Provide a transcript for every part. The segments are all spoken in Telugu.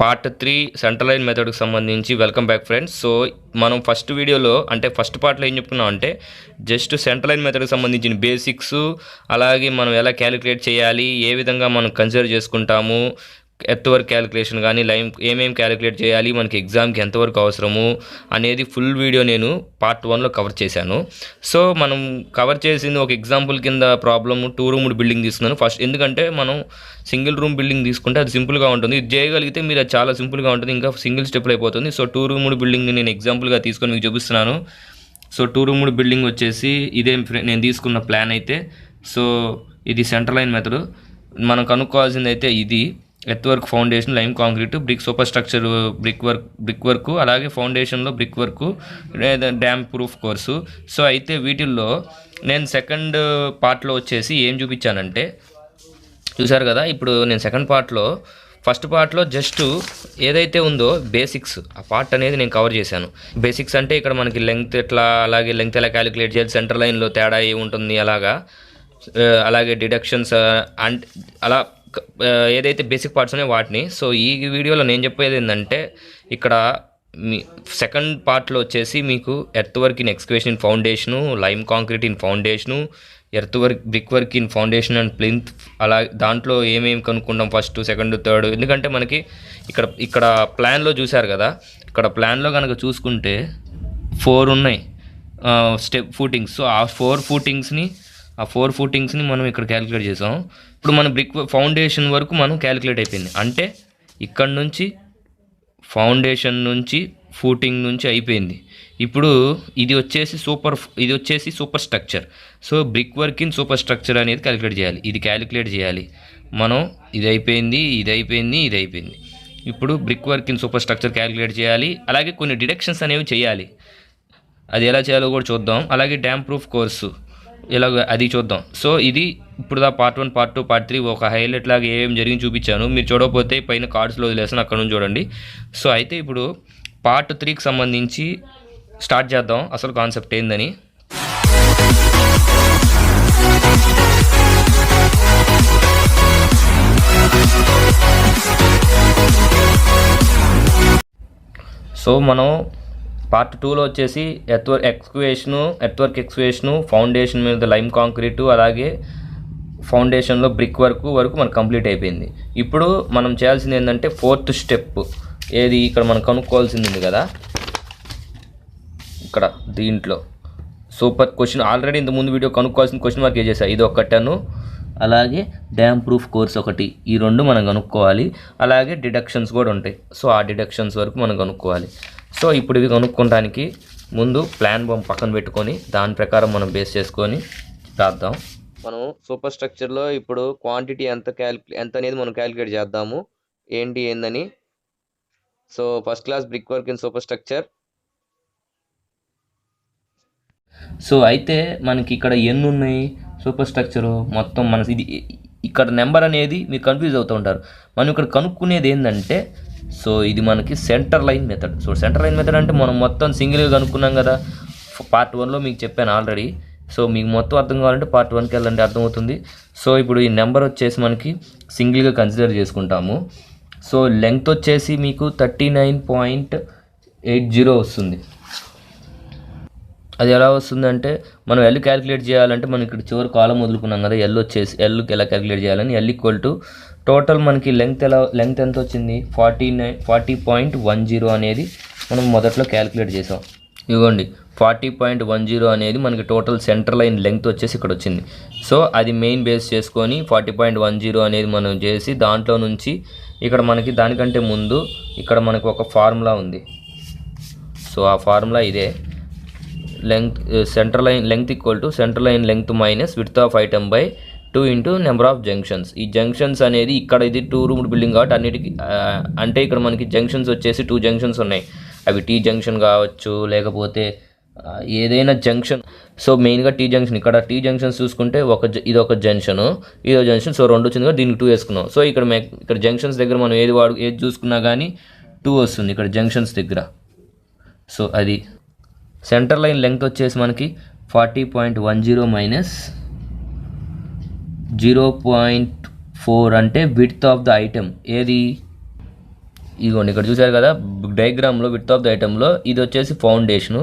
పార్ట్ 3 సెంట్రల్ లైన్ మెథడ్కి సంబంధించి వెల్కమ్ బ్యాక్ ఫ్రెండ్స్. సో మనం ఫస్ట్ వీడియోలో అంటే ఫస్ట్ పార్ట్లో ఏం చెప్పుకున్నాం అంటే జస్ట్ సెంట్రల్ లైన్ మెథడ్కి సంబంధించిన బేసిక్స్, అలాగే మనం ఎలా క్యాలిక్యులేట్ చేయాలి, ఏ విధంగా మనం కన్సిడర్ చేసుకుంటాము, ఎర్త్ వర్క్ క్యాలిక్యులేషన్ కానీ లైన్ ఏమేమి క్యాలిక్యులేట్ చేయాలి, మనకి ఎగ్జామ్కి ఎంతవరకు అవసరము అనేది ఫుల్ వీడియో నేను పార్ట్ 1లో కవర్ చేశాను. సో మనం కవర్ చేసింది ఒక ఎగ్జాంపుల్ కింద ప్రాబ్లమ్ 2 రూమ్డ్ బిల్డింగ్ తీసుకున్నాను ఫస్ట్. ఎందుకంటే మనం సింగిల్ రూమ్ బిల్డింగ్ తీసుకుంటే అది సింపుల్గా ఉంటుంది, ఇది చేయగలిగితే మీరు అది చాలా సింపుల్గా ఉంటుంది, ఇంకా సింగిల్ స్టెప్లో అయిపోతుంది. సో 2 రూమ్డ్ బిల్డింగ్ని నేను ఎగ్జాంపుల్గా తీసుకొని మీకు చూపిస్తున్నాను. సో 2 రూమ్డ్ బిల్డింగ్ వచ్చేసి ఇదే నేను తీసుకున్న ప్లాన్ అయితే. సో ఇది సెంట్రల్ లైన్ మెథడ్. మనం కనుక్కోవాల్సింది అయితే ఇది earth work foundation, lime concrete, brick super structure, brick work, అలాగే ఫౌండేషన్లో brick work, damp proof course. So అయితే వీటిల్లో నేను సెకండ్ పార్ట్లో వచ్చేసి ఏం చూపించానంటే చూసారు కదా, ఇప్పుడు నేను సెకండ్ పార్ట్లో ఫస్ట్ పార్ట్లో జస్ట్ ఏదైతే ఉందో బేసిక్స్ ఆ పార్ట్ అనేది నేను కవర్ చేశాను. బేసిక్స్ అంటే ఇక్కడ మనకి లెంగ్త్ ఎట్లా, అలాగే లెంగ్త్ ఎలా క్యాలిక్యులేట్ చేయాలి, సెంటర్ లైన్లో తేడా ఏముంటుంది, అలాగే డిడక్షన్స్ అండ్ అలా ఏదైతే బేసిక్ పార్ట్స్ ఉన్నాయో వాటిని. సో ఈ వీడియోలో నేను చెప్పేది ఏంటంటే ఇక్కడ మీ సెకండ్ పార్ట్లో వచ్చేసి మీకు earth work in excavation in foundation, lime concrete in foundation, earth work brick work in foundation and plinth, అలా దాంట్లో ఏమేమి కనుక్కుంటాం ఫస్ట్, సెకండ్, థర్డ్. ఎందుకంటే మనకి ఇక్కడ ప్లాన్లో చూశారు కదా, ఇక్కడ ప్లాన్లో కనుక చూసుకుంటే 4 ఉన్నాయి స్టెప్ ఫూటింగ్స్. సో ఆ 4 ఫూటింగ్స్ని మనం ఇక్కడ క్యాలిక్యులేట్ చేసాం. ఇప్పుడు మన బ్రిక్ ఫౌండేషన్ వరకు మనం క్యాలిక్యులేట్ అయిపోయింది, అంటే ఇక్కడ నుంచి ఫౌండేషన్ నుంచి ఫూటింగ్ నుంచి అయిపోయింది. ఇప్పుడు ఇది వచ్చేసి super structure. So brick work in super structure అనేది క్యాలిక్యులేట్ చేయాలి, ఇది క్యాలిక్యులేట్ చేయాలి మనం. ఇది అయిపోయింది. ఇప్పుడు brick work in super structure calculate చేయాలి, అలాగే కొన్ని డిడక్షన్స్ అనేవి చేయాలి. అది ఎలా చేయాలో కూడా చూద్దాం. అలాగే డ్యామ్ ప్రూఫ్ కోర్సు అది చూద్దాం. సో ఇది ఇప్పుడు పార్ట్ 1, పార్ట్ 2, పార్ట్ 3 ఒక హైలైట్ లాగా ఏమేమి జరిగింది చూపించాను. మీరు చూడకపోతే పైన కార్డ్స్లో వదిలేసాను, అక్కడ నుంచి చూడండి. సో అయితే ఇప్పుడు పార్ట్ 3కి సంబంధించి స్టార్ట్ చేద్దాం, అసలు కాన్సెప్ట్ ఏందని. సో మనం పార్ట్ 2లో వచ్చేసి ఎర్త్ వర్క్ ఎక్స్కవేషను, ఫౌండేషన్ మీద లైమ్ కాంక్రీటు, అలాగే ఫౌండేషన్లో బ్రిక్ వరకు మనకు కంప్లీట్ అయిపోయింది. ఇప్పుడు మనం చేయాల్సింది ఏంటంటే 4th స్టెప్ ఏది, ఇక్కడ మనం కనుక్కోవాల్సింది ఉంది కదా, ఇక్కడ దీంట్లో సూపర్ క్వశ్చన్ ఆల్రెడీ ఇంత ముందు వీడియో కనుక్కోవాల్సిన క్వశ్చన్ మార్క్ చేసేసా. ఇది ఒకటను, అలాగే డ్యామ్ ప్రూఫ్ కోర్స్ ఒకటి, ఈ 2 మనం కనుక్కోవాలి. అలాగే డిడక్షన్స్ కూడా ఉంటాయి, సో ఆ డిడక్షన్స్ వరకు మనం కనుక్కోవాలి. సో ఇప్పుడు ఇవి కనుక్కోవడానికి ముందు ప్లాన్ బొమ్మ పక్కన పెట్టుకొని దాని ప్రకారం మనం బేస్ చేసుకొని రాద్దాం. మనం సూపర్ స్ట్రక్చర్లో ఇప్పుడు క్వాంటిటీ ఎంత అనేది మనం క్యాలిక్యులేట్ చేద్దాము, ఏందని. So first class brick work in super structure. So అయితే మనకి ఇక్కడ ఎన్ని ఉన్నాయి సూపర్ స్ట్రక్చరు మొత్తం, ఇది ఇక్కడ నెంబర్ అనేది మీరు కన్ఫ్యూజ్ అవుతూ ఉంటారు. మనం ఇక్కడ కనుక్కునేది ఏంటంటే, సో ఇది మనకి centre line method. So centre line method అంటే మనం మొత్తం సింగిల్గా కనుక్కున్నాం కదా, పార్ట్ 1లో మీకు చెప్పాను ఆల్రెడీ. సో మీకు మొత్తం అర్థం కావాలంటే పార్ట్ 1కి వెళ్ళండి, అర్థమవుతుంది. సో ఇప్పుడు ఈ నెంబర్ వచ్చేసి మనకి సింగిల్గా కన్సిడర్ చేసుకుంటాము. సో లెంగ్త్ వచ్చేసి మీకు 39.80 వస్తుంది. అది ఎలా వస్తుందంటే మనం ఎల్ క్యాలిక్యులేట్ చేయాలంటే మనం ఇక్కడ చివరి కాలం వదులుకున్నాం కదా, ఎల్కి ఎలా క్యాలిక్యులేట్ చేయాలని, ఎల్ ఈక్వల్ టు టోటల్ మనకి లెంగ్త్ ఎంత వచ్చింది 40.10 అనేది మనం మొదట్లో క్యాలిక్యులేట్ చేసాం. ఇవ్వండి 40.10 అనేది మనకి టోటల్ సెంటర్ లైన్ లెంగ్త్ వచ్చేసి ఇక్కడ వచ్చింది. సో అది మెయిన్ బేస్ చేసుకొని 40.10 అనేది మనం చేసి దాంట్లో నుంచి ఇక్కడ మనకి దానికంటే ముందు ఇక్కడ మనకు ఒక ఫార్ములా ఉంది. సో ఆ ఫార్ములా ఇదే, centre line length equal to centre line length minus width of item by 2 into number of junctions. ఈ జంక్షన్స్ అనేది ఇక్కడ ఇది 2 రూమ్డ్ బిల్డింగ్ కాబట్టి అన్నిటికీ అంటే ఇక్కడ మనకి జంక్షన్స్ వచ్చేసి 2 జంక్షన్స్ ఉన్నాయి. అవి టీ జంక్షన్ కావచ్చు, లేకపోతే ఏదైనా జంక్షన్. సో మెయిన్గా టీ జంక్షన్, ఇక్కడ టీ జంక్షన్స్ చూసుకుంటే ఇది ఒక జంక్షన్, ఇదో జంక్షన్. సో 2 వచ్చింది కదా, దీనికి 2 వేసుకున్నాం. సో ఇక్కడ జంక్షన్స్ దగ్గర మనం ఏది చూసుకున్నా కానీ 2 వస్తుంది ఇక్కడ జంక్షన్స్ దగ్గర. సో అది సెంటర్ లైన్ లెంగ్త్ వచ్చేసి మనకి 40.10 మైనస్ 0.4 అంటే విడ్త్ ఆఫ్ ద ఐటమ్, ఏది ఇదిగోండి ఇక్కడ చూసారు కదా డయాగ్రామ్లో విడ్త్ ఆఫ్ ద ఐటెంలో ఇది వచ్చేసి ఫౌండేషను,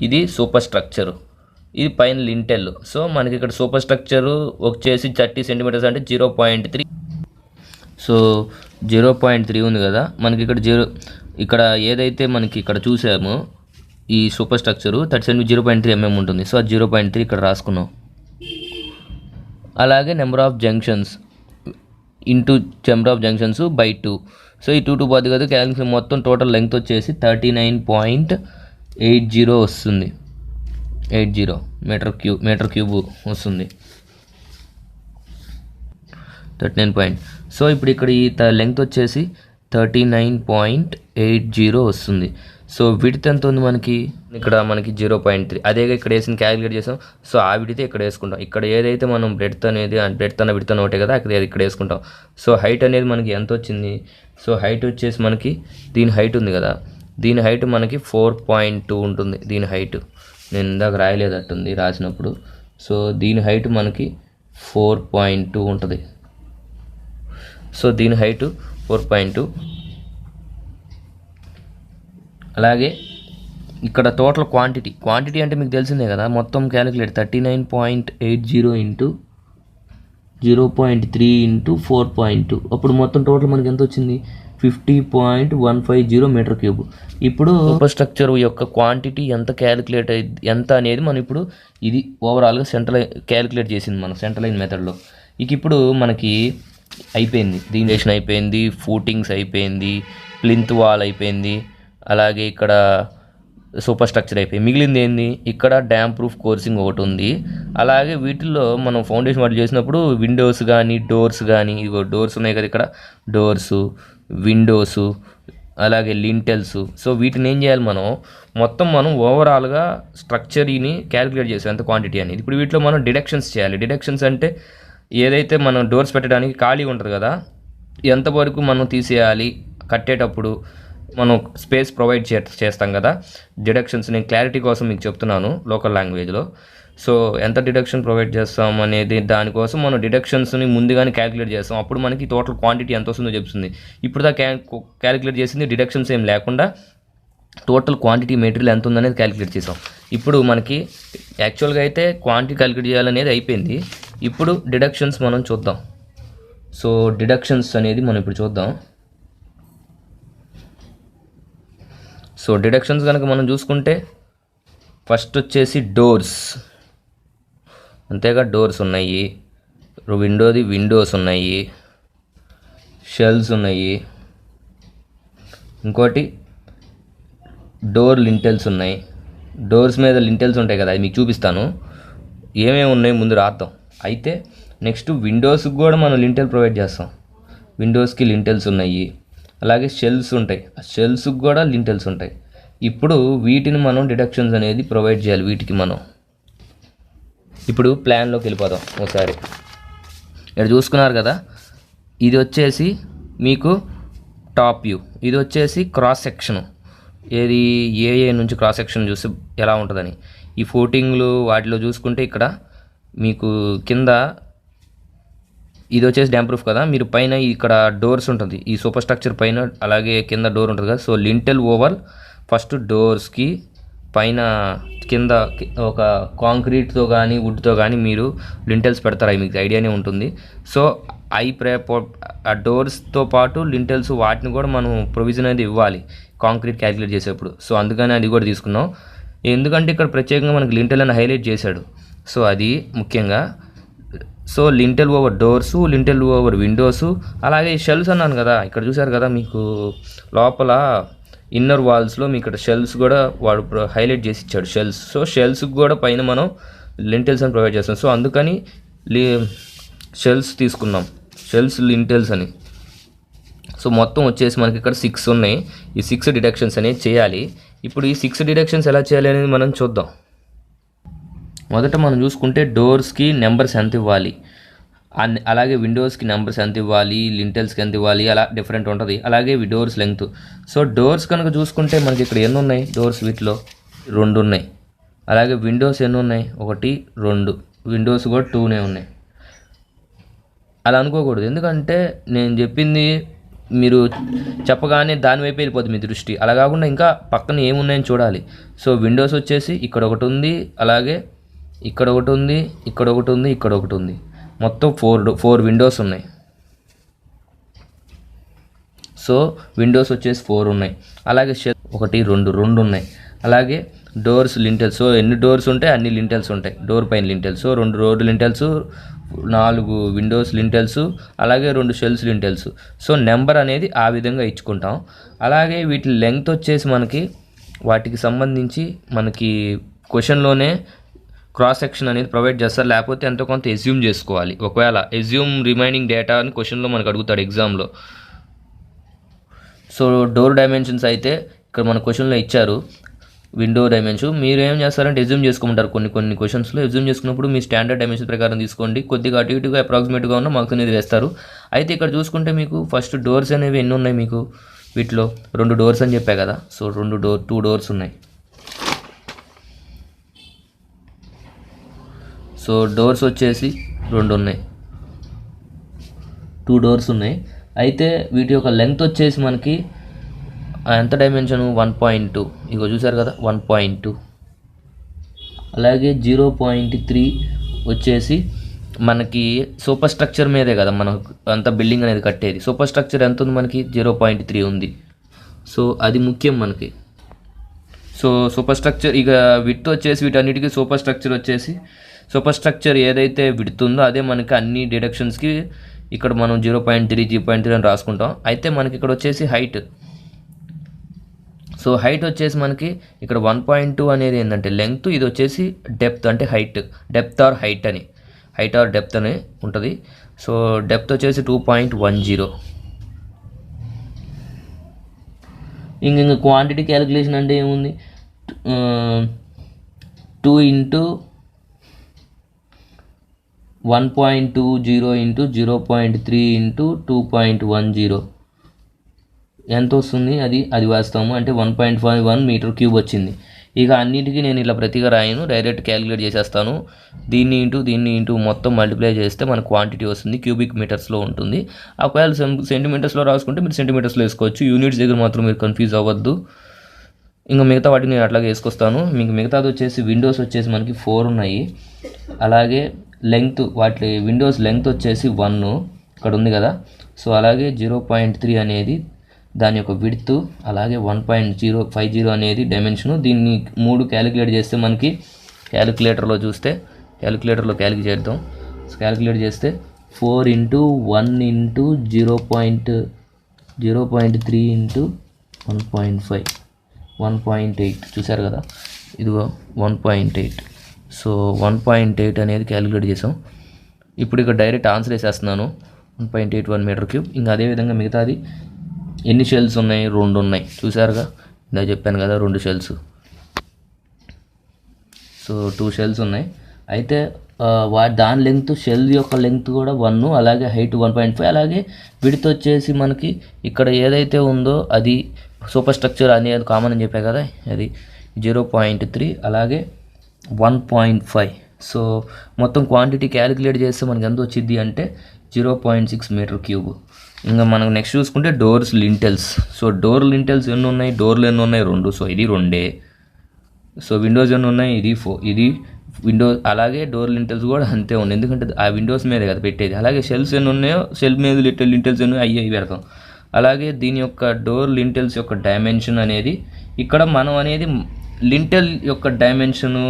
ఇది సూపర్ స్ట్రక్చరు, ఇది పైన లింటెల్. సో మనకి ఇక్కడ సూపర్ స్ట్రక్చరు వచ్చేసి 30 సెంటీమీటర్స్ అంటే 0.3. సో 0.3 ఉంది కదా మనకి ఇక్కడ ఇక్కడ ఏదైతే మనకి ఇక్కడ చూసామో ఈ సూపర్ స్ట్రక్చరు 0.3 mm ఉంటుంది. సో 0.3 ఇక్కడ రాసుకున్నాం. అలాగే number of junctions into number of junctions by 2. So ఈ 2 పోద్ది కదా క్యాలిక్యులేషన్ మొత్తం టోటల్ లెంగ్త్ వచ్చేసి 39.80 వస్తుంది. 80 మీటర్ క్యూబ్ వస్తుంది. 39. సో ఇప్పుడు ఇక్కడ ఈ లెంగ్త్ వచ్చేసి 39.80 వస్తుంది. సో విడ్త్ ఎంత ఉంది మనకి ఇక్కడ మనకి 0.3. అదే ఇక్కడ వేసిన క్యాలిక్యులేట్ చేసాం. సో ఆ విడితే ఇక్కడ వేసుకుంటాం. ఇక్కడ ఏదైతే మనం బ్రెడ్త్ అనేది విడ్త్ ఒకటే కదా అక్కడ ఇక్కడ వేసుకుంటాం. సో హైట్ అనేది మనకి ఎంత వచ్చింది, సో హైట్ వచ్చేసి మనకి దీని హైట్ ఉంది కదా, దీని హైట్ మనకి 4.2 ఉంటుంది. దీని హైట్ నేను ఇందాక రాయలేదట్టుంది రాసినప్పుడు. సో దీని హైట్ మనకి 4.2 ఉంటుంది. సో దీని హైట్ 4.2. అలాగే ఇక్కడ టోటల్ క్వాంటిటీ అంటే మీకు తెలిసిందే కదా, మొత్తం క్యాలిక్యులేట్ 39.80 ఇంటూ 0.3 ఇంటూ 4.2. అప్పుడు మొత్తం టోటల్ మనకి ఎంత వచ్చింది 50.150 మీటర్ క్యూబ్. ఇప్పుడు సూపర్ స్ట్రక్చర్ యొక్క క్వాంటిటీ ఎంత క్యాలిక్యులేట్ ఎంత అనేది మనం ఇప్పుడు ఇది ఓవరాల్గా క్యాలిక్యులేట్ చేసింది మన సెంట్రల్ లైన్ మెథడ్లో. ఇప్పుడు మనకి అయిపోయింది, దీని అయిపోయింది, ఫూటింగ్స్ అయిపోయింది, ప్లింత్ వాల్ అయిపోయింది, అలాగే ఇక్కడ సూపర్ స్ట్రక్చర్ అయిపోయి మిగిలింది ఏంది ఇక్కడ డ్యామ్ ప్రూఫ్ కోర్సింగ్ ఒకటి ఉంది. అలాగే వీటిల్లో మనం ఫౌండేషన్ వాటి చేసినప్పుడు విండోస్ కానీ డోర్స్ కానీ, ఇగో డోర్స్ ఉన్నాయి కదా ఇక్కడ, డోర్సు, విండోసు, అలాగే లింటెల్స్. సో వీటిని ఏం చేయాలి మనం ఓవరాల్గా స్ట్రక్చర్ని క్యాలిక్యులేట్ చేసాం ఎంత క్వాంటిటీ అనేది. ఇప్పుడు వీటిలో మనం డిడక్షన్స్ చేయాలి. డిడక్షన్స్ అంటే ఏదైతే మనం డోర్స్ పెట్టడానికి ఖాళీ ఉంటుంది కదా, ఎంతవరకు మనం తీసేయాలి, కట్టేటప్పుడు మనం స్పేస్ ప్రొవైడ్ చేస్తాం కదా. డిడక్షన్స్ నేను క్లారిటీ కోసం మీకు చెప్తున్నాను లోకల్ లాంగ్వేజ్లో. సో ఎంత డిడక్షన్ ప్రొవైడ్ చేస్తాం అనేది దానికోసం మనం డిడక్షన్స్ని ముందుగానే క్యాలిక్యులేట్ చేస్తాం. అప్పుడు మనకి టోటల్ క్వాంటిటీ ఎంత వస్తుందో చెప్తుంది. ఇప్పుడు క్యాలిక్యులేట్ చేసింది డిడక్షన్స్ ఏం లేకుండా టోటల్ క్వాంటిటీ మెటీరియల్ ఎంత ఉందనేది క్యాలిక్యులేట్ చేసాం. ఇప్పుడు మనకి యాక్చువల్గా అయితే క్వాంటిటీ క్యాలిక్యులేట్ చేయాలనేది అయిపోయింది. ఇప్పుడు డిడక్షన్స్ మనం చూద్దాం. సో డిడక్షన్స్ అనేది మనం ఇప్పుడు చూద్దాం. సో డిడక్షన్స్ కనుక మనం చూసుకుంటే ఫస్ట్ వచ్చేసి డోర్స్, అంతేగా డోర్స్ ఉన్నాయి, విండోస్ ఉన్నాయి, షెల్స్ ఉన్నాయి, ఇంకోటి డోర్ లింటెల్స్ ఉన్నాయి. డోర్స్ మీద లింటెల్స్ ఉంటాయి కదా, అది మీకు చూపిస్తాను ఏమేమి ఉన్నాయి ముందు రాద్దాం. అయితే నెక్స్ట్ విండోస్కి కూడా మనం లింటెల్ ప్రొవైడ్ చేస్తాం. విండోస్కి లింటెల్స్ ఉన్నాయి, అలాగే షెల్స్ ఉంటాయి, ఆ షెల్స్కి కూడా లింటెల్స్ ఉంటాయి. ఇప్పుడు వీటిని మనం డిడక్షన్స్ అనేది ప్రొవైడ్ చేయాలి. వీటికి మనం ఇప్పుడు ప్లాన్లోకి వెళ్ళిపోదాం ఒకసారి. ఇక్కడ చూసుకున్నారు కదా, ఇది వచ్చేసి మీకు టాప్ వ్యూ, ఇది వచ్చేసి క్రాస్ సెక్షను. ఏది ఏ నుంచి క్రాస్ సెక్షన్ చూస్తే ఎలా ఉంటుందని. ఈ ఫోటింగ్లు వాటిలో చూసుకుంటే ఇక్కడ మీకు కింద ఇది వచ్చేసి డ్యామ్ ప్రూఫ్ కదా, మీరు పైన ఇక్కడ డోర్స్ ఉంటుంది ఈ సూపర్ స్ట్రక్చర్ పైన, అలాగే కింద డోర్ ఉంటుంది కదా. సో లింటెల్ ఓవర్ ఫస్ట్ డోర్స్కి పైన కింద ఒక కాంక్రీట్తో కానీ వుడ్తో కానీ మీరు లింటెల్స్ పెడతారు, అవి మీకు ఐడియానే ఉంటుంది. సో ఆ డోర్స్తో పాటు లింటెల్స్ వాటిని కూడా మనం ప్రొవిజన్ అనేది ఇవ్వాలి కాంక్రీట్ క్యాలిక్యులేట్ చేసేప్పుడు. సో అందుకని అది కూడా తీసుకున్నాం. ఎందుకంటే ఇక్కడ ప్రత్యేకంగా మనకి లింటెల్ అని హైలైట్ చేశాడు. సో అది ముఖ్యంగా. So lintel over doors, lintel over windows, అలాగే షెల్స్ అన్నాను కదా, ఇక్కడ చూసారు కదా మీకు లోపల ఇన్నర్ వాల్స్లో మీకు ఇక్కడ షెల్స్ కూడా వాడు హైలైట్ చేసి ఇచ్చాడు షెల్స్. సో షెల్స్కి కూడా పైన మనం లింటెల్స్ అని ప్రొవైడ్ చేస్తాం. సో అందుకని షెల్స్ తీసుకున్నాం, షెల్స్ లింటెల్స్ అని. సో మొత్తం వచ్చేసి మనకి ఇక్కడ 6 ఉన్నాయి. ఈ 6 డిడక్షన్స్ అనేది చేయాలి. ఇప్పుడు ఈ 6 డిడక్షన్స్ ఎలా చేయాలి అనేది మనం చూద్దాం. మొదట మనం చూసుకుంటే డోర్స్కి నెంబర్స్ ఎంత ఇవ్వాలి, అలాగే విండోస్కి నెంబర్స్ ఎంత ఇవ్వాలి, లింటెల్స్కి ఎంత ఇవ్వాలి, అలా డిఫరెంట్ ఉంటుంది. అలాగే డోర్స్ లెంగ్త్. సో డోర్స్ కనుక చూసుకుంటే మనకి ఇక్కడ ఎన్ని ఉన్నాయి డోర్స్, వీటిలో 2 ఉన్నాయి. అలాగే విండోస్ ఎన్ని ఉన్నాయి, 1 2, విండోస్ కూడా 2నే ఉన్నాయి. అలా అనుకోకూడదు, ఎందుకంటే నేను చెప్పింది మీరు చెప్పగానే దాని వైపు వెళ్ళిపోతుంది మీ దృష్టి. అలా కాకుండా ఇంకా పక్కన ఏమున్నాయని చూడాలి. సో విండోస్ వచ్చేసి ఇక్కడ ఒకటి ఉంది, అలాగే ఇక్కడ ఒకటి ఉంది, ఇక్కడ ఒకటి ఉంది, ఇక్కడ ఒకటి ఉంది. మొత్తం ఫోర్ విండోస్ ఉన్నాయి. సో విండోస్ వచ్చేసి 4 ఉన్నాయి. అలాగే షెల్ 1 2 ఉన్నాయి. అలాగే డోర్స్ లింటెల్స్, సో ఎన్ని డోర్స్ ఉంటాయి అన్ని లింటెల్స్ ఉంటాయి. డోర్ పైన lintels, so 2 road lintels, 4 Windows lintels, అలాగే 2 షెల్స్ లింటెల్స్. సో నెంబర్ అనేది ఆ విధంగా ఇచ్చుకుంటాం. అలాగే వీటి లెంగ్త్ వచ్చేసి మనకి వాటికి సంబంధించి మనకి క్వశ్చన్లోనే క్రాస్ సెక్షన్ అనేది ప్రొవైడ్ చేస్తారు, లేకపోతే ఎంతో కొంత ఎస్యూమ్ చేసుకోవాలి. ఒకవేళ ఎస్యూమ్ రిమైనింగ్ డేటా అని క్వశ్చన్లో మనకు అడుగుతాడు ఎగ్జామ్లో. సో డోర్ డైమెన్షన్స్ అయితే ఇక్కడ మన క్వశ్చన్లో ఇచ్చారు విండో డైమెన్షన్. మీరు ఏం చేస్తారంటే ఎజ్యూమ్ చేసుకోమంటారు. కొన్ని క్వశ్చన్స్లో ఎజ్యూమ్ చేసుకున్నప్పుడు మీ స్టాండర్డ్ డైమెన్షన్ ప్రకారం తీసుకోండి. కొద్దిగా అటు ఇటుగా అప్రాక్సిమేట్గా ఉన్న మార్క్స్ అనేది వేస్తారు. అయితే ఇక్కడ చూసుకుంటే మీకు ఫస్ట్ డోర్స్ అనేవి ఎన్ని ఉన్నాయి మీకు వీటిలో 2 డోర్స్ అని చెప్పా కదా. సో 2 డోర్స్ ఉన్నాయి. సో డోర్స్ వచ్చేసి 2 ఉన్నాయి, 2 డోర్స్ ఉన్నాయి. అయితే వీటి యొక్క లెంగ్త్ వచ్చేసి మనకి ఎంత డైమెన్షన్ 1.2, ఇగో చూసారు కదా 1.2. అలాగే 0.3 వచ్చేసి మనకి సూపర్ స్ట్రక్చర్ మీదే కదా మనం అంత బిల్డింగ్ అనేది కట్టేది. సూపర్ స్ట్రక్చర్ ఎంత ఉంది మనకి 0.3 ఉంది. సో అది ముఖ్యం మనకి. సో సూపర్ స్ట్రక్చర్ ఇక విడ్త్ వచ్చేసి వీటన్నిటికీ సూపర్ స్ట్రక్చర్ ఏదైతే విడ్త్ ఉందో అదే మనకి అన్ని డిడక్షన్స్కి ఇక్కడ మనం 0.3 అని రాసుకుంటాం. అయితే మనకి ఇక్కడ వచ్చేసి హైట్. సో హైట్ వచ్చేసి మనకి ఇక్కడ 1.2 అనేది ఏంటంటే లెంగ్త్, ఇది వచ్చేసి డెప్త్ అంటే డెప్త్ ఆర్ డెప్త్ అని ఉంటుంది. సో డెప్త్ వచ్చేసి 2.10. ఇంక క్వాంటిటీ క్యాలిక్యులేషన్ అంటే ఏముంది, 2 × 1.20 × 0.3 × 2.10 ఎంత వస్తుంది అది వాస్తాము. అంటే 1.51 మీటర్ క్యూబ్ వచ్చింది. ఇక అన్నిటికీ నేను ఇలా ప్రతిగా రాయను, డైరెక్ట్ క్యాలిక్యులేట్ చేసేస్తాను. దీన్ని ఇంటూ మొత్తం మల్టిప్లై చేస్తే మన క్వాంటిటీ వస్తుంది, క్యూబిక్ మీటర్స్లో ఉంటుంది. ఒకవేళ సెంటీమీటర్స్లో రాసుకుంటే మీరు సెంటీమీటర్స్లో వేసుకోవచ్చు. యూనిట్స్ దగ్గర మాత్రం మీరు కన్ఫ్యూజ్ అవ్వద్దు. ఇంకా మిగతా వాటిని నేను అట్లాగే వేసుకొస్తాను. మీకు మిగతాది వచ్చేసి విండోస్ వచ్చేసి మనకి 4 ఉన్నాయి. అలాగే లెంగ్త్, వాటి విండోస్ లెంగ్త్ వచ్చేసి 1 ఇక్కడ ఉంది కదా. సో అలాగే 0.3 అనేది దాని యొక్క విడ్త్, అలాగే 1.050 అనేది డైమెన్షను. దీన్ని 3 క్యాలిక్యులేట్ చేస్తే మనకి క్యాలిక్యులేటర్లో క్యాలిక్యులేట్ చేద్దాం. క్యాలిక్యులేట్ చేస్తే 4 × 1 × 0.3 × 1.5 1.8 చూసారు కదా, ఇదిగో 1.8. సో 1.8 అనేది క్యాలిక్యులేట్ చేసాం. ఇప్పుడు ఇక్కడ డైరెక్ట్ ఆన్సర్ వేసేస్తున్నాను, 1.81 మీటర్ క్యూబ్. ఇంకా అదేవిధంగా మిగతాది ఎన్ని షెల్స్ ఉన్నాయి, 2 ఉన్నాయి చూసారుగా, ఇందా చెప్పాను కదా 2 షెల్స్. సో 2 షెల్స్ ఉన్నాయి. అయితే దాని లెంగ్త్, షెల్ యొక్క లెంగ్త్ కూడా 1, అలాగే హైట్ 1.5, అలాగే విడ్త్ వచ్చేసి మనకి ఇక్కడ ఏదైతే ఉందో అది సూపర్ స్ట్రక్చర్ అనేది కామన్ అని చెప్పా కదా, అది 0.3 అలాగే 1.5. సో మొత్తం క్వాంటిటీ క్యాలిక్యులేట్ చేస్తే మనకి ఎంత వచ్చింది అంటే 0.6 మీటర్ క్యూబ్. ఇంకా మనం నెక్స్ట్ చూసుకుంటే doors lintels. So door lintels ఎన్ని ఉన్నాయి, డోర్లు ఎన్ని ఉన్నాయి 2. సో ఇది 2. సో విండోస్ ఎన్ని ఉన్నాయి, ఇది విండోస్. అలాగే డోర్ లింటెల్స్ కూడా అంతే ఉన్నాయి, ఎందుకంటే ఆ విండోస్ మీదే కదా పెట్టేది. అలాగే షెల్స్ ఎన్ని ఉన్నాయో షెల్ మీద లింటెల్స్ ఎన్ని అయ్యి పెడతాం. అలాగే దీని యొక్క డోర్ లింటెల్స్ యొక్క డైమెన్షన్ అనేది ఇక్కడ మనం అనేది లింటెల్ యొక్క డైమెన్షను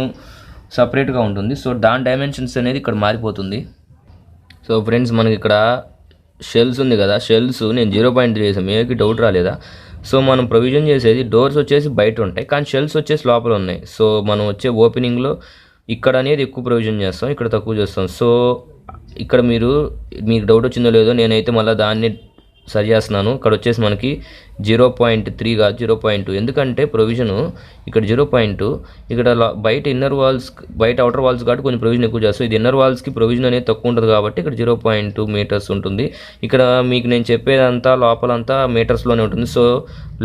సపరేట్గా ఉంటుంది. సో దాని డైమెన్షన్స్ అనేది ఇక్కడ మారిపోతుంది. సో ఫ్రెండ్స్ మనకి ఇక్కడ షెల్స్ ఉంది కదా, షెల్స్ నేను 0.3 వేసాను, మీకు డౌట్ రాలేదా? సో మనం ప్రొవిజన్ చేసేది డోర్స్ వచ్చేసి బయట ఉంటాయి, కానీ షెల్స్ వచ్చేసి లోపల ఉన్నాయి. సో మనం వచ్చే ఓపెనింగ్లో ఇక్కడ అనేది ఎక్కువ ప్రొవిజన్ చేస్తాం, ఇక్కడ తక్కువ చేస్తాం. సో ఇక్కడ మీకు డౌట్ వచ్చిందో లేదో, నేనైతే మళ్ళీ దాన్ని సరి చేస్తున్నాను. ఇక్కడ వచ్చేసి మనకి 0.3 కాదు 0.2, ఎందుకంటే ప్రొవిజను ఇక్కడ 0.2, ఇక్కడ బయట ఇన్నర్ వాల్స్, బయట అవుటర్ వాల్స్ కాబట్టి కొంచెం ప్రొవిజన్ ఎక్కువ చేస్తాం. ఇది ఇన్నర్ వాల్స్కి ప్రొవిజన్ అనేది తక్కువ ఉంటుంది కాబట్టి ఇక్కడ 0.2 మీటర్స్ ఉంటుంది. ఇక్కడ మీకు నేను చెప్పేదంతా లోపలంతా మీటర్స్లోనే ఉంటుంది. So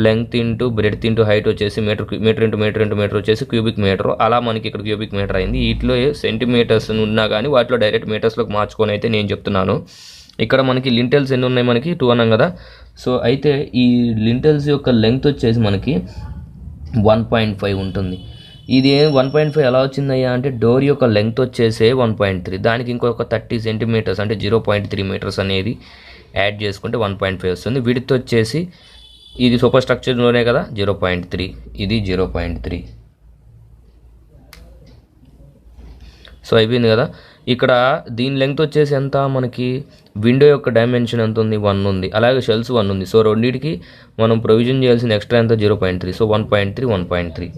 length into breadth into height వచ్చేసి మీటర్ వచ్చేసి క్యూబిక్ మీటర్. అలా మనకి ఇక్కడ క్యూబిక్ మీటర్ అయింది. వీటిలో సెంటీమీటర్స్ ఉన్నా కానీ వాటిలో డైరెక్ట్ మీటర్స్లోకి మార్చుకొని అయితే నేను చెప్తున్నాను. ఇక్కడ మనకి లింటెల్స్ ఎన్ని ఉన్నాయి, మనకి 2 అన్నాం కదా. సో అయితే ఈ లింటెల్స్ యొక్క లెంగ్త్ వచ్చేసి మనకి 1.5 ఉంటుంది. ఇది 1.5 ఎలా వచ్చిందయ్యా అంటే డోర్ యొక్క లెంగ్త్ వచ్చేసే 1.3, దానికి ఇంకొక 30 సెంటీమీటర్స్ అంటే 0.3 మీటర్స్ అనేది యాడ్ చేసుకుంటే 1.5 వస్తుంది. విడ్త్ వచ్చేసి ఇది సూపర్ స్ట్రక్చర్లోనే కదా 0.3, ఇది 0.3. సో అయిపోయింది కదా. ఇక్కడ దీని లెంగ్త్ వచ్చేసి ఎంత, మనకి విండో యొక్క డైమెన్షన్ ఎంత ఉంది, 1 ఉంది, అలాగే షెల్స్ 1 ఉంది. సో రెండింటికి మనం ప్రొవిజన్ చేయాల్సిన ఎక్స్ట్రా ఎంత 0.3. సో 1.3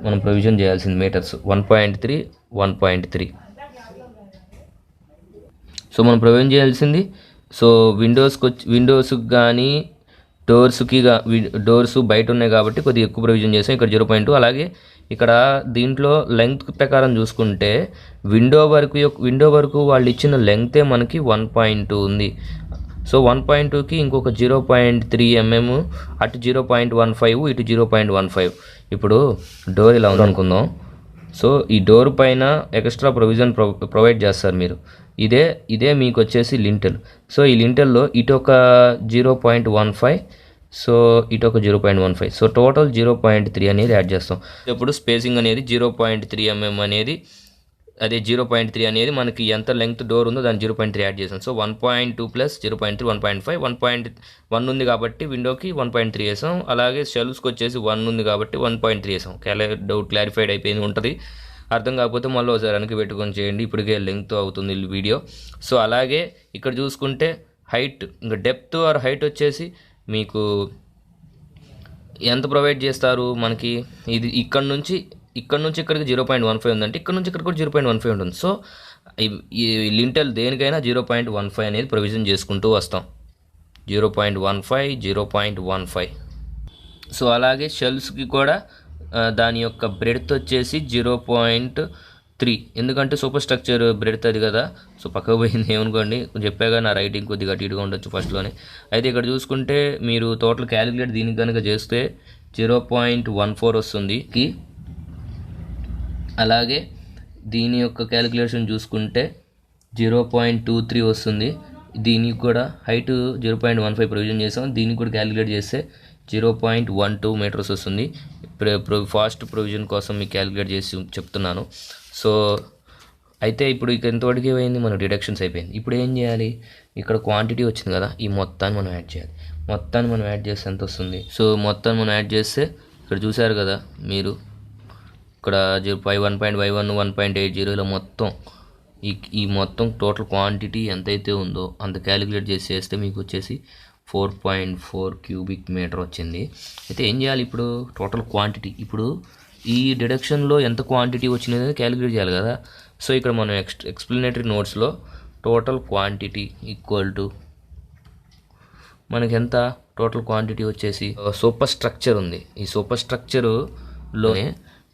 మనం ప్రొవిజన్ చేయాల్సింది మీటర్స్ 1.3. సో మనం ప్రొవిజన్ చేయాల్సింది. సో విండోస్కి కానీ డోర్స్ బయట ఉన్నాయి కాబట్టి కొద్దిగా ఎక్కువ ప్రొవిజన్ చేసాం. ఇక్కడ 0.2. అలాగే ఇక్కడ దీంట్లో లెంగ్త్ ప్రకారం చూసుకుంటే విండో వరకు వాళ్ళు ఇచ్చిన లెంగ్తే మనకి 1.2 ఉంది. సో 1.2కి ఇంకొక 0.3 mm, అటు 0.15, ఇటు 0.15. ఇప్పుడు డోర్ ఇలా ఉందనుకుందాం. సో ఈ డోర్ పైన ఎక్స్ట్రా ప్రొవిజన్ ప్రొవైడ్ చేస్తారు మీరు. ఇదే మీకు వచ్చేసి లింటెల్. సో ఈ లింటెల్లో ఇటు ఒక 0.15, సో ఇటు ఒక 0.15. సో టోటల్ 0.3 అనేది యాడ్ చేస్తాం. ఇప్పుడు స్పేసింగ్ అనేది 0.3 mm అనేది, అదే 0.3 అనేది మనకి ఎంత లెంగ్త్ డోర్ ఉందో దాన్ని 0.3 యాడ్ చేసాం. సో 1.2 ప్లస్ 0.3 1.5, 1.1 ఉంది కాబట్టి విండోకి 1.3 వేసాం. అలాగే షెల్ఫ్స్కి వచ్చేసి 1 ఉంది కాబట్టి 1.3 వేసాం. డౌట్ క్లారిఫైడ్ అయిపోయింది ఉంటుంది. అర్థం కాకపోతే మళ్ళీ ఒకసారి వెనక్కి పెట్టుకొని చేయండి, ఇప్పటికే లెంగ్త్ అవుతుంది వీడియో. సో అలాగే ఇక్కడ చూసుకుంటే హైట్, ఇంకా డెప్త్ ఆర్ హైట్ వచ్చేసి మీకు ఎంత ప్రొవైడ్ చేస్తారు, మనకి ఇది ఇక్కడ నుంచి ఇక్కడికి 0.15 ఉందంటే ఇక్కడ నుంచి ఇక్కడ కూడా 0.15 ఉంటుంది. సో ఈ లింటెల్ దేనికైనా 0.15 అనేది ప్రొవిజన్ చేసుకుంటూ వస్తాం. 0.15. సో అలాగే షెల్ఫ్స్కి కూడా దాని యొక్క బ్రెడ్త్ వచ్చేసి 0.3, ఎందుకంటే సూపర్ స్ట్రక్చర్ బ్రెడ్త్ అది కదా. సో పక్కకు పోయింది ఏమనుకోండి, చెప్పాగా నా రైటింగ్ కొద్దిగా అటు ఇటుగా ఉండొచ్చు ఫస్ట్లోనే. అయితే ఇక్కడ చూసుకుంటే మీరు టోటల్ క్యాలిక్యులేట్ దీనికి కనుక చేస్తే 0.14 వస్తుంది. అలాగే దీని యొక్క క్యాలిక్యులేషన్ చూసుకుంటే 0.23 వస్తుంది. దీనికి కూడా హైట్ 0.15 ప్రొవిజన్ చేసాం. దీనికి కూడా క్యాలిక్యులేట్ చేస్తే 0.12 మీటర్స్ వస్తుంది. ఫాస్ట్ ప్రొవిజన్ కోసం మీకు క్యాలిక్యులేట్ చేసి చెప్తున్నాను. సో అయితే ఇప్పుడు ఇక ఎంతవరకు ఏమైంది, మన డిడక్షన్స్ అయిపోయింది. ఇప్పుడు ఏం చేయాలి, ఇక్కడ క్వాంటిటీ వచ్చింది కదా, ఈ మొత్తాన్ని మనం యాడ్ చేయాలి. మొత్తాన్ని మనం యాడ్ చేస్తే ఎంత వస్తుంది, సో మొత్తాన్ని మనం యాడ్ చేస్తే ఇక్కడ చూసారు కదా మీరు, ఇక్కడ 1.51 1.80 ఇలా మొత్తం ఈ మొత్తం టోటల్ క్వాంటిటీ ఎంతైతే ఉందో అంత క్యాలిక్యులేట్ చేస్తే మీకు వచ్చేసి 4.4 క్యూబిక్ మీటర్ వచ్చింది. అయితే ఏం చేయాలి ఇప్పుడు, టోటల్ క్వాంటిటీ ఇప్పుడు ఈ డిడక్షన్లో ఎంత క్వాంటిటీ వచ్చింది క్యాలిక్యులేట్ చేయాలి కదా. సో ఇక్కడ మనం ఎక్స్ప్లెనేటరీ నోట్స్లో టోటల్ క్వాంటిటీ ఈక్వల్ టు మనకి ఎంత, టోటల్ క్వాంటిటీ వచ్చేసి సూపర్ స్ట్రక్చర్ ఉంది. ఈ సూపర్ స్ట్రక్చర్లోనే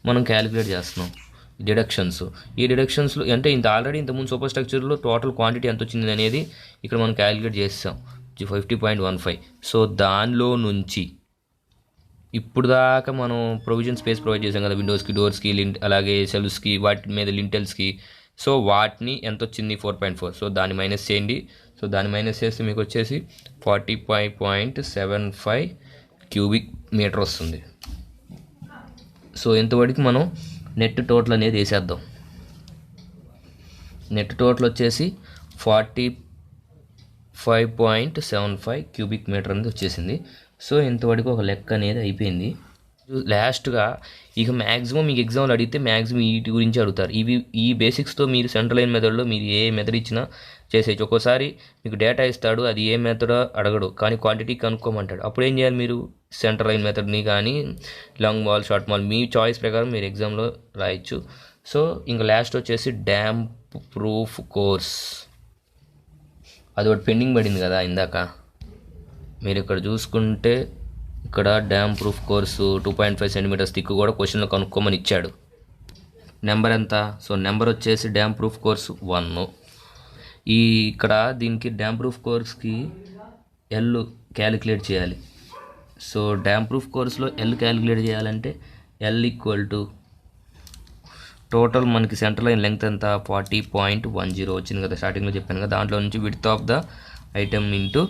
మనం క్యాలిక్యులేట్ చేస్తున్నాం డిడక్షన్స్. ఈ డిడక్షన్స్లో అంటే ఆల్రెడీ ఇంతకుముందు సూపర్ స్ట్రక్చర్లో టోటల్ క్వాంటిటీ ఎంత వచ్చింది అనేది ఇక్కడ మనం క్యాలిక్యులేట్ చేస్తాం 50.15. సో దానిలో నుంచి ఇప్పుడు దాకా మనం ప్రొవిజన్ స్పేస్ ప్రొవైడ్ చేసాం కదా విండోస్కి, డోర్స్కి, అలాగే షెల్ఫ్స్కి, వాటి మీద లింటెల్స్కి. సో వాటిని ఎంత వచ్చింది 4.4. సో దాన్ని మైనస్ చేయండి. సో దాన్ని మైనస్ చేస్తే మీకు వచ్చేసి 45.75 క్యూబిక్ మీటర్ వస్తుంది. సో ఇంతవరకు మనం నెట్ టోటల్ అనేది వేసేద్దాం. నెట్ టోటల్ వచ్చేసి 45.75 క్యూబిక్ మీటర్ అనేది వచ్చేసింది. సో ఇంతవరకు ఒక లెక్క అనేది అయిపోయింది. లాస్ట్గా ఇక మ్యాక్సిమం మీకు ఎగ్జామ్లు అడిగితే మ్యాక్సిమం వీటి గురించి అడుగుతారు. ఈ బేసిక్స్తో మీరు సెంట్రల్ లైన్ మెథడ్లో మీరు ఏ మెథడ్ ఇచ్చినా చేసేయచ్చు. ఒక్కోసారి మీకు డేటా ఇస్తాడు, అది ఏ మెథడ్ అడగడు, కానీ క్వాంటిటీ కనుక్కోమంటాడు. అప్పుడు ఏం చేయాలి, మీరు సెంట్రల్ లైన్ మెథడ్ని కానీ లాంగ్ బాల్, షార్ట్ బాల్ మీ చాయిస్ ప్రకారం మీరు ఎగ్జామ్లో రాయొచ్చు. సో ఇంకా లాస్ట్ వచ్చేసి డ్యామ్ ప్రూఫ్ కోర్స్, అది ఒకటి పెండింగ్ పడింది కదా ఇందాక. మీరు ఇక్కడ చూసుకుంటే ఇక్కడ damp proof course 2.5 centimetres thick కూడా క్వశ్చన్లో కనుక్కోమని ఇచ్చాడు. నెంబర్ ఎంత, సో నెంబర్ వచ్చేసి డ్యామ్ ప్రూఫ్ కోర్స్ 1. ఇక్కడ దీనికి డ్యామ్ ప్రూఫ్ కోర్స్కి ఎల్ క్యాలిక్యులేట్ చేయాలి. సో డ్యామ్ ప్రూఫ్ కోర్స్లో ఎల్ క్యాలిక్యులేట్ చేయాలంటే ఎల్ ఈక్వల్ టు టోటల్ మనకి సెంటర్ లైన్ లెంగ్త్ ఎంత 40.10 వచ్చింది కదా, స్టార్టింగ్లో చెప్పాను కదా. దాంట్లో నుంచి width of the item into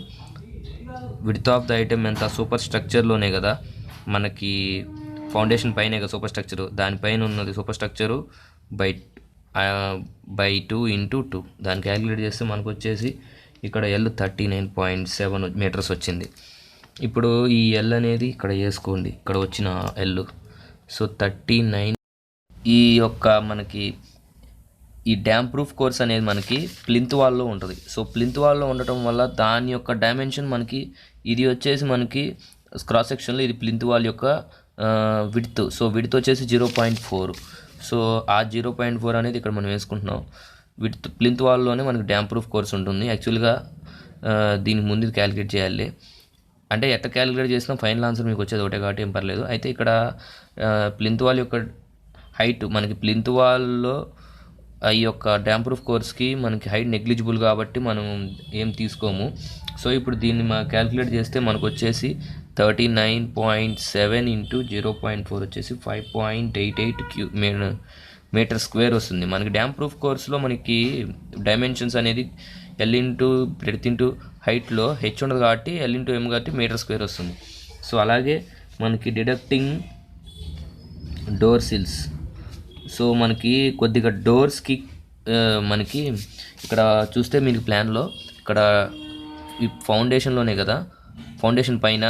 width of the item ఎంత, సూపర్ స్ట్రక్చర్లోనే కదా మనకి ఫౌండేషన్ పైనే కదా సూపర్ స్ట్రక్చరు, దానిపైన ఉన్నది super structure by by 2 into 2. దాన్ని క్యాలిక్యులేట్ చేస్తే మనకు వచ్చేసి ఇక్కడ ఎల్ 39.7 మీటర్స్ వచ్చింది. ఇప్పుడు ఈ ఎల్ అనేది ఇక్కడ వేసుకోండి, ఇక్కడ వచ్చిన ఎల్. సో 39. ఈ యొక్క మనకి ఈ డ్యామ్ ప్రూఫ్ కోర్స్ అనేది మనకి ప్లింత్ వాల్లో ఉంటుంది. సో ప్లింత్ వాల్లో ఉండటం వల్ల దాని యొక్క డైమెన్షన్ మనకి ఇది వచ్చేసి మనకి క్రాస్ సెక్షన్లో ఇది ప్లింత్ వాల్ యొక్క విడ్త్. సో విడ్త్ వచ్చేసి 0.4. సో ఆ 0.4 అనేది ఇక్కడ మనం వేసుకుంటున్నాం. విడ్త్ ప్లింత్ వాల్లోనే మనకి డ్యామ్ ప్రూఫ్ కోర్స్ ఉంటుంది. యాక్చువల్గా దీనికి ముందు క్యాలిక్యులేట్ చేయాలి. అంటే ఎట్లా క్యాలిక్యులేట్ చేసినా ఫైనల్ ఆన్సర్ మీకు వచ్చేది ఒకటే కాబట్టి ఏం పర్లేదు. అయితే ఇక్కడ ప్లింత్ వాల్ యొక్క హైట్ మనకి ప్లింత్ వాల్లో ఈ యొక్క డ్యామ్ ప్రూఫ్ కోర్స్కి మనకి హైట్ నెగ్లిజిబుల్ కాబట్టి మనం ఏం తీసుకోము. సో ఇప్పుడు దీన్ని క్యాలిక్యులేట్ చేస్తే మనకు వచ్చేసి 39.7 ఇంటూ 0.4 వచ్చేసి 5.88 మీటర్ స్క్వేర్ వస్తుంది. మనకి డ్యామ్ ప్రూఫ్ కోర్స్లో మనకి డైమెన్షన్స్ అనేది ఎల్ ఇంటూ బ్రెడ్త్ ఇంటూ హైట్లో హెచ్ ఉండదు కాబట్టి ఎల్ ఇంటూ ఎం కాబట్టి మీటర్ స్క్వేర్ వస్తుంది. సో అలాగే మనకి డిడక్టింగ్ డోర్ సిల్స్. సో మనకి కొద్దిగా డోర్స్కి మనకి ఇక్కడ చూస్తే మీకు ప్లాన్లో ఇక్కడ ఈ ఫౌండేషన్లోనే కదా, ఫౌండేషన్ పైన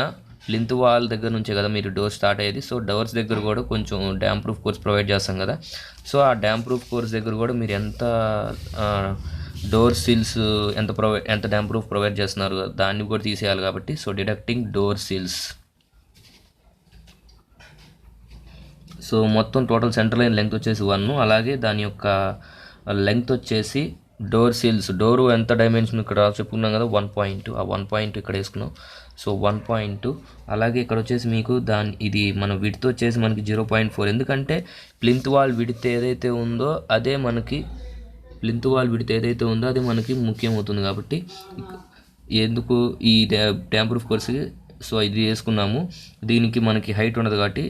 ప్లింత్ వాల్ దగ్గర నుంచే కదా మీరు డోర్ స్టార్ట్ అయ్యేది. సో డోర్స్ దగ్గర కూడా కొంచెం డ్యామ్ ప్రూఫ్ కోర్స్ ప్రొవైడ్ చేస్తాం కదా. సో ఆ డ్యామ్ ప్రూఫ్ కోర్స్ దగ్గర కూడా మీరు ఎంత డోర్ సీల్స్ ఎంత డ్యామ్ ప్రూఫ్ ప్రొవైడ్ చేస్తున్నారు దాన్ని కూడా తీసేయాలి కాబట్టి. So deducting door seals. So మొత్తం టోటల్ సెంటర్ లైన్ లెంగ్త్ వచ్చేసి 1, అలాగే దాని యొక్క లెంగ్త్ వచ్చేసి డోర్ సీల్స్, డోరు ఎంత డైమెన్షన్ ఇక్కడ చెప్పుకున్నాం కదా 1.2, ఆ 1.2 ఇక్కడ వేసుకున్నాం. సో 1.2. అలాగే ఇక్కడ వచ్చేసి మీకు ఇది మన విడ్త్ వచ్చేసి మనకి 0.4. ఎందుకంటే ప్లింత్ వాల్ విడ్త్ ఏదైతే ఉందో అదే మనకి ముఖ్యమవుతుంది కాబట్టి ఎందుకు ఈ డ్యామ్ ప్రూఫ్ కోర్స్కి సో ఇది వేసుకున్నాము. దీనికి మనకి హైట్ ఉండదు కాబట్టి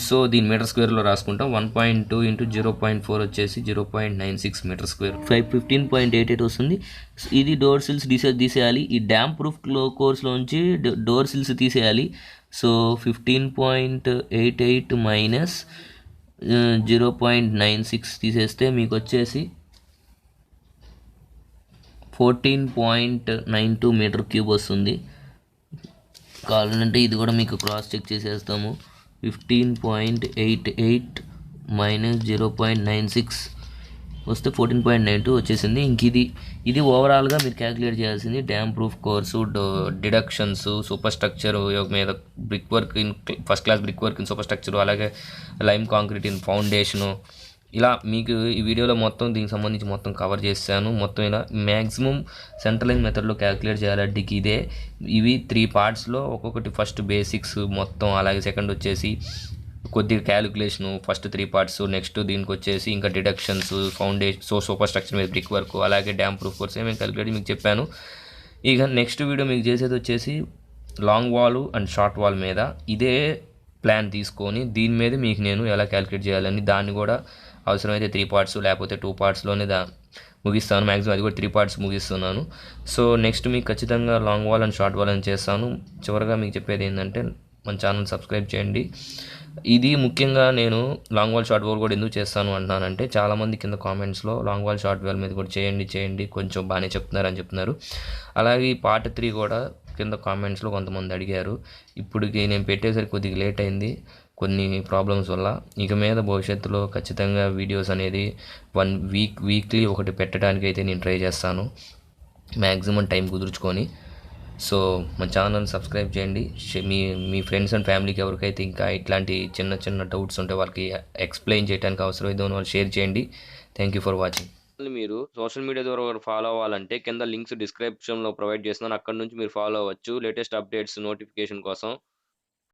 సో దీని మీటర్ స్క్వేర్లో రాసుకుంటాం. 1.2 ఇంటూ 0.4 వచ్చేసి 0.96 మీటర్ స్క్వేర్, 15.88 వస్తుంది. ఇది డోర్ సిల్స్ తీసేయాలి. ఈ డ్యామ్ ప్రూఫ్ కోర్స్లోంచి డోర్ సిల్స్ తీసేయాలి. సో 15.88 మైనస్ 0.96 తీసేస్తే మీకు వచ్చేసి 14.92 మీటర్ క్యూబ్ వస్తుంది. కావాలంటే ఇది కూడా మీకు క్రాస్ చెక్ చేసేస్తాము. 15.88 మైనస్ 0.96 వస్తే 14.92 వచ్చేసింది. ఇంక ఇది ఓవరాల్గా మీరు క్యాలిక్యులేట్ చేయాల్సింది damp proof course, deductions, super structure మీద brick work in first class brick work in super structure, అలాగే లైమ్ కాంక్రీట్ ఇన్ ఫౌండేషను. ఇలా మీకు ఈ వీడియోలో మొత్తం దీనికి సంబంధించి మొత్తం కవర్ చేశాను. మొత్తం ఇలా మ్యాక్సిమం సెంట్రల్ లైన్ మెథడ్లో క్యాలిక్యులేట్ చేయాలంటే ఇవి 3 పార్ట్స్లో ఒక్కొక్కటి. ఫస్ట్ బేసిక్స్ మొత్తం, అలాగే సెకండ్ వచ్చేసి కొద్దిగా క్యాలిక్యులేషను, ఫస్ట్ 3 పార్ట్స్. నెక్స్ట్ దీనికి వచ్చేసి ఇంకా డిడక్షన్స్, ఫౌండేషన్, సూపర్ స్ట్రక్చర్ మీద బ్రిక్ వర్క్, అలాగే డ్యామ్ ప్రూఫ్ కోర్స్ ఏమేమి క్యాలిక్యులేట్ మీకు చెప్పాను. ఇక నెక్స్ట్ వీడియో మీకు చేసేది వచ్చేసి long wall and short wall మీద ఇదే ప్లాన్ తీసుకొని దీని మీద మీకు నేను ఎలా క్యాలిక్యులేట్ చేయాలని దాన్ని కూడా అవసరమైతే 3 పార్ట్స్ లేకపోతే 2 పార్ట్స్లోనే ముగిస్తాను. మ్యాక్సిమం అది కూడా 3 పార్ట్స్ ముగిస్తున్నాను. సో నెక్స్ట్ మీకు ఖచ్చితంగా long wall and short wall అని చేస్తాను. చివరిగా మీకు చెప్పేది ఏంటంటే మన ఛానల్ సబ్స్క్రైబ్ చేయండి. ఇది ముఖ్యంగా నేను లాంగ్ వాల్ షార్ట్ వాల్ కూడా ఎందుకు చేస్తాను అంటున్నానంటే చాలామంది కింద కామెంట్స్లో లాంగ్ వాల్ షార్ట్ వాల్ మీద కూడా చేయండి కొంచెం బాగానే చెప్తున్నారని చెప్తున్నారు. అలాగే పార్ట్ 3 కూడా కింద కామెంట్స్లో కొంతమంది అడిగారు. ఇప్పటికి నేను పెట్టేసరికి కొద్దిగా లేట్ అయింది కొన్ని ప్రాబ్లమ్స్ వల్ల. ఇక మీద భవిష్యత్తులో ఖచ్చితంగా వీడియోస్ అనేది వీక్లీ ఒకటి పెట్టడానికి అయితే నేను ట్రై చేస్తాను, మ్యాక్సిమం టైం కుదుర్చుకొని. సో మన ఛానల్ సబ్స్క్రైబ్ చేయండి. మీ ఫ్రెండ్స్ అండ్ ఫ్యామిలీకి ఎవరికైతే ఇంకా ఇట్లాంటి చిన్న డౌట్స్ ఉంటే వాళ్ళకి ఎక్స్ప్లెయిన్ చేయడానికి అవసరమైతే వాళ్ళు షేర్ చేయండి. Thank you for watching. మీరు సోషల్ మీడియా ద్వారా ఫాలో అవ్వాలంటే కింద లింక్స్ డిస్క్రిప్షన్లో ప్రొవైడ్ చేస్తున్నాను, అక్కడ నుంచి మీరు ఫాలో అవ్వచ్చు లేటెస్ట్ అప్డేట్స్ నోటిఫికేషన్ కోసం.